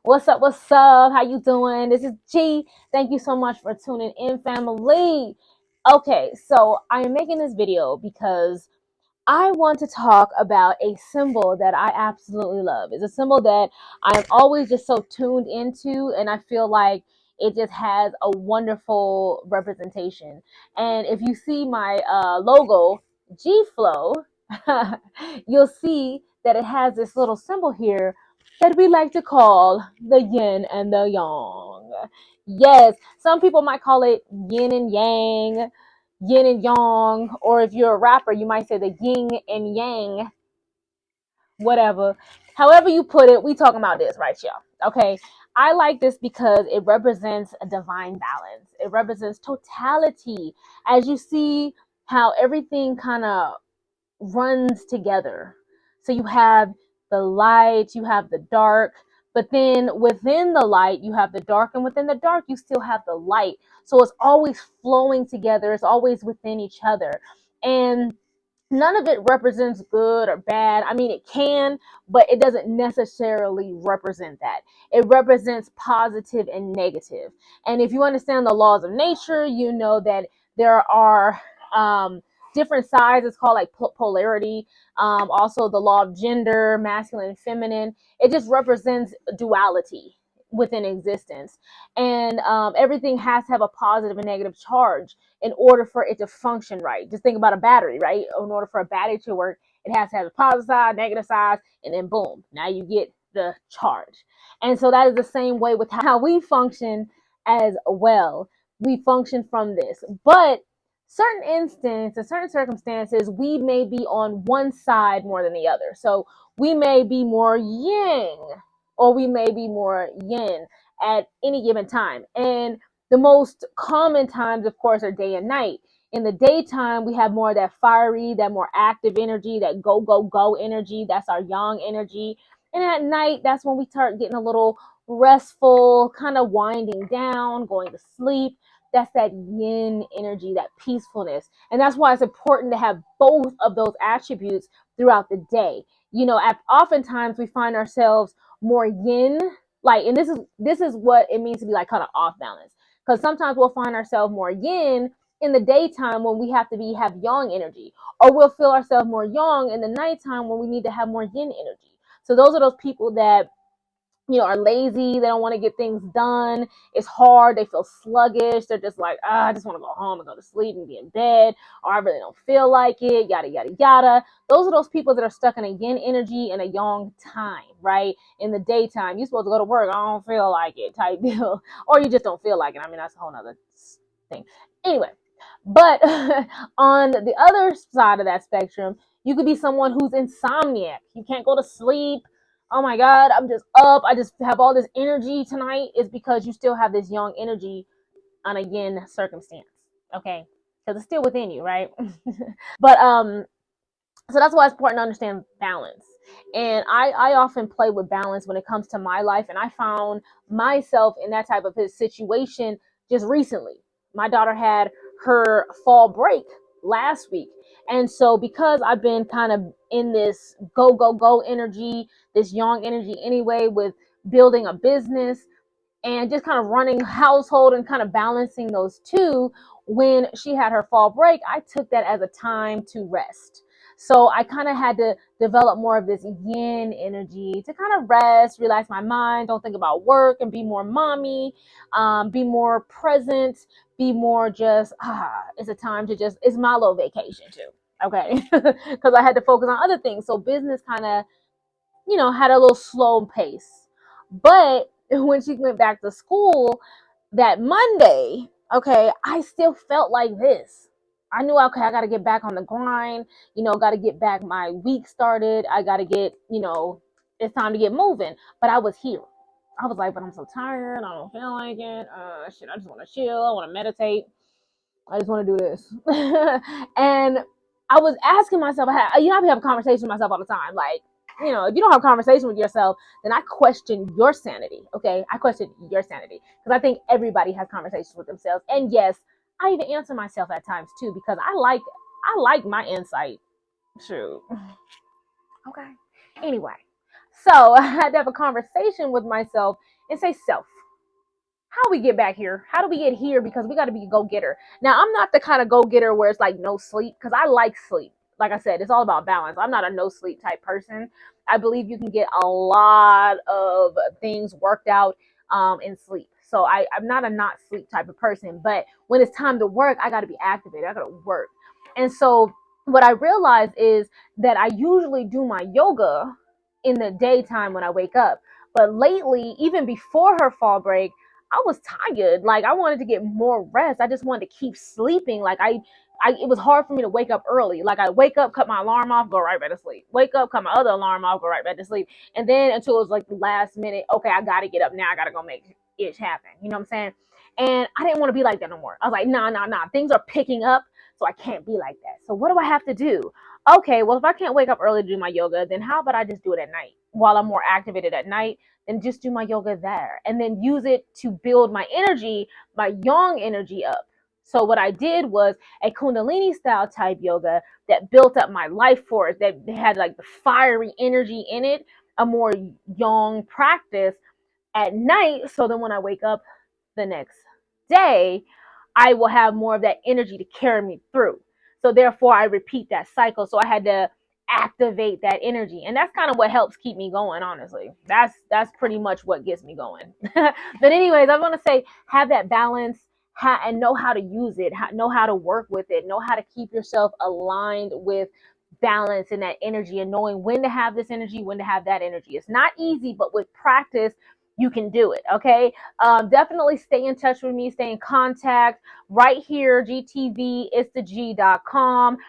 What's up? What's up? How you doing? This is G. Thank you so much for tuning in, family. Okay, so I am making this video because I want to talk about a symbol that I absolutely love. It's a symbol that I'm always just so tuned into, and I feel like it just has a wonderful representation. And if you see my logo, G Flow, you'll see that it has this little symbol here that we like to call the yin and the yang. Yes, some people might call it yin and yang, yin and yang, or if you're a rapper, you might say the yin and yang, whatever. However you put it, we talking about this, right, y'all? Okay. I like this because it represents a divine balance. It represents totality. As you see how everything kind of runs together. So you have the light, you have the dark, but then within the light, you have the dark, and within the dark, you still have the light. So it's always flowing together, it's always within each other. And none of it represents good or bad. I mean, it can, but it doesn't necessarily represent that. It represents positive and negative. And if you understand the laws of nature, you know that there are different sides. It's called like polarity. Also, the law of gender, masculine and feminine. It just represents duality within existence. And everything has to have a positive and negative charge in order for it to function right. Just think about a battery, right? In order for a battery to work, it has to have a positive side, negative side, and then boom, now you get the charge. And so that is the same way with how we function as well. We function from this. But certain instances, certain circumstances, we may be on one side more than the other. So we may be more yang or we may be more yin at any given time. And the most common times, of course, are day and night. In the daytime, we have more of that fiery, that more active energy, that go, go, go energy. That's our yang energy. And at night, that's when we start getting a little restful, kind of winding down, going to sleep. That's that yin energy, that peacefulness. And that's why it's important to have both of those attributes throughout the day. You know, oftentimes we find ourselves more yin, like, and this is what it means to be like kind of off balance. Because sometimes we'll find ourselves more yin in the daytime when we have yang energy, or we'll feel ourselves more yang in the nighttime when we need to have more yin energy. So those are those people that are lazy. They don't want to get things done. It's hard. They feel sluggish. They're just like, I just want to go home and go to sleep and be in bed, or I really don't feel like it, yada, yada, yada. Those are those people that are stuck in a yin energy and a yang time, right? In the daytime, you're supposed to go to work. I don't feel like it type deal. Or you just don't feel like it. I mean, that's a whole nother thing. Anyway, but on the other side of that spectrum, you could be someone who's insomniac. You can't go to sleep. Oh my God, I'm just up. I just have all this energy tonight. Is because you still have this yang energy on a yin circumstance. Okay. Because it's still within you, right? But so that's why it's important to understand balance. And I often play with balance when it comes to my life. And I found myself in that type of situation just recently. My daughter had her fall break last week. And so because I've been kind of in this go, go, go energy, this yang energy anyway, with building a business and just kind of running household and kind of balancing those two, when she had her fall break, I took that as a time to rest. So I kind of had to develop more of this yin energy to kind of rest, relax my mind, don't think about work, and be more mommy, be more present, be more just, it's a time to just, it's my little vacation too. Okay. Because I had to focus on other things. So business kind of, had a little slow pace. But when she went back to school that Monday, okay, I still felt like this. I knew, okay, I got to get back on the grind, got to get back my week started. I got to get, it's time to get moving. But I was here. I was like, but I'm so tired. I don't feel like it. Shit, I just want to chill. I want to meditate. I just want to do this. And I was asking myself, I have a conversation with myself all the time. Like, if you don't have a conversation with yourself, then I question your sanity. Okay. I question your sanity because I think everybody has conversations with themselves. And yes, I even answer myself at times too, because I like my insight. Shoot. Okay. Anyway, So I had to have a conversation with myself and say, self, how we get back here? How do we get here? Because we got to be a go-getter. Now, I'm not the kind of go-getter where it's like no sleep, because I like sleep. Like I said, it's all about balance. I'm not a no sleep type person. I believe you can get a lot of things worked out in sleep. So I'm not a not sleep type of person. But when it's time to work, I got to be activated. I got to work. And so what I realized is that I usually do my yoga in the daytime when I wake up. But lately, even before her fall break, I was tired. Like I wanted to get more rest. I just wanted to keep sleeping. Like it was hard for me to wake up early. Like I wake up, cut my alarm off, go right back to sleep. Wake up, cut my other alarm off, go right back to sleep. And then until it was like the last minute, okay, I gotta get up now. I gotta go make it happen. You know what I'm saying? And I didn't want to be like that no more. I was like, nah, nah, nah. Things are picking up, so I can't be like that. So what do I have to do? Okay, well, if I can't wake up early to do my yoga, then how about I just do it at night while I'm more activated at night? And just do my yoga there and then use it to build my energy, my yang energy up. So what I did was a Kundalini style type yoga that built up my life force, that had like the fiery energy in it, a more yang practice at night. So then when I wake up the next day, I will have more of that energy to carry me through. So therefore I repeat that cycle. So I had to activate that energy. And that's kind of what helps keep me going, honestly. That's pretty much what gets me going. But anyways, I want to say have that balance and know how to use it, know how to work with it, know how to keep yourself aligned with balance and that energy and knowing when to have this energy, when to have that energy. It's not easy, but with practice, you can do it. Okay. Definitely stay in touch with me, stay in contact right here. GTV.com,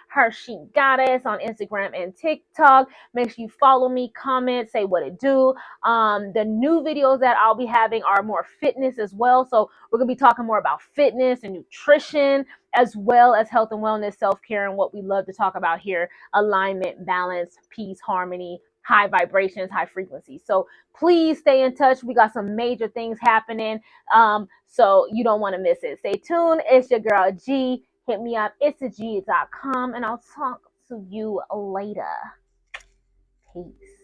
Hershey Goddess on Instagram and TikTok. Make sure you follow me, comment, say what it do. The new videos that I'll be having are more fitness as well. So we're going to be talking more about fitness and nutrition, as well as health and wellness, self-care, and what we love to talk about here: alignment, balance, peace, harmony, high vibrations, high frequency. So please stay in touch. We got some major things happening. So you don't want to miss it. Stay tuned. It's your girl G. Hit me up. It's a G.com, and I'll talk to you later. Peace.